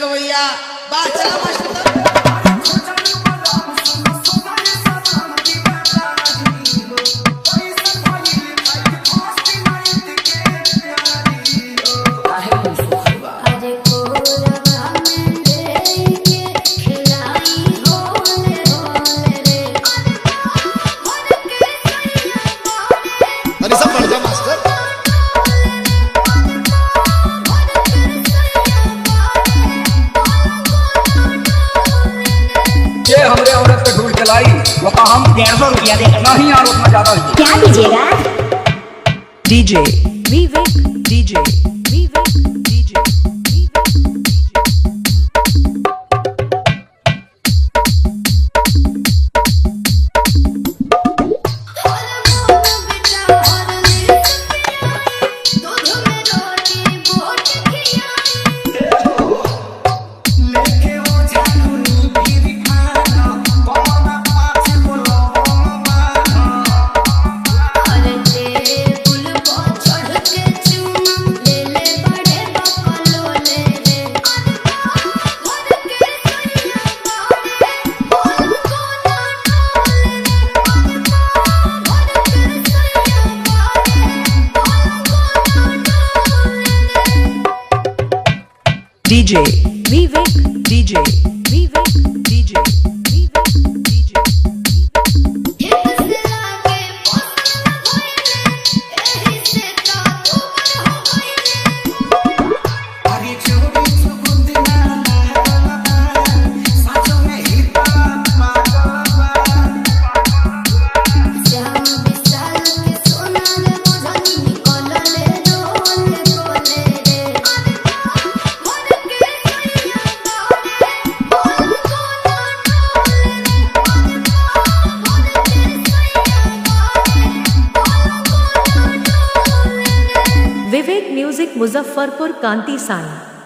भैया बात चला मास्टर। हमरे औरत पे ढूंढ चलाई वो हम 150 रुपया देगा नहीं यार उतना ज्यादा क्या दीजिएगा डीजे विवेक डीजे विवेक डीजे डीजे विवेक डीजे विवेक डीजे विवेक डीजे विवेक म्यूजिक मुजफ्फरपुर कांती साई।